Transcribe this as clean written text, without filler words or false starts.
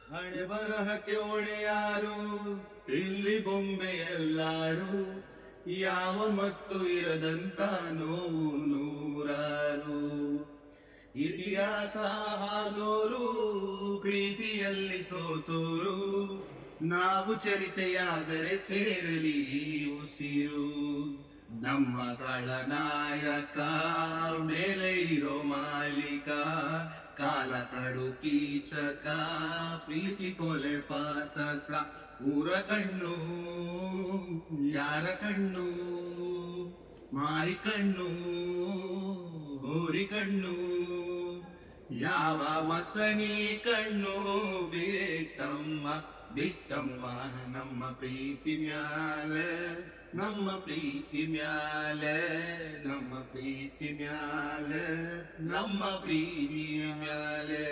ಹಣೆ ಬರಹಕ್ಕೆ ಹೊಣೆ ಯಾರು, ಇಲ್ಲಿ ಬೊಂಬೆ ಎಲ್ಲಾರು, ಯಾವ ಮತ್ತು ಇರದಂತ ನೋವು ನೂರಾರು. ಇತಿಹಾಸ ಹಾದೋರು ಪ್ರೀತಿಯಲ್ಲಿ ಸೋತೋರು, ನಾವು ಚರಿತೆಯಾದರೆ ಸೇರಲಿ ಉಸಿರು. ನಮ್ಮ ಖಳನಾಯಕ ಮೇಲೆ ಇರೋ ಮಾಲೀಕ, ಕಾಲ ಕಡು ಕೀಚಕ, ಪ್ರೀತಿ ಕೊಲೆ ಪಾತಕ. ಊರ ಕಣ್ಣು ಯಾರ ಕಣ್ಣು, ಮಾರಿ ಕಣ್ಣು ಹೋರಿ ಕಣ್ಣು, ಯಾವ ಮಸಣಿ ಕಣ್ಣು ಬಿಟ್ಟಮ್ಮ ಬಿಟ್ಟಮ್ಮ. ನಮ್ಮ ಪ್ರೀತಿ ಮ್ಯಾಲೆ ನಮ್ಮ ಪ್ರೀತಿ ಮ್ಯಾಲೆ ನಮ್ಮ ಪ್ರೀತಿ ಮ್ಯಾಲೆ ನಮ್ಮ ಪ್ರೀತಿ ಮ್ಯಾಲೆ.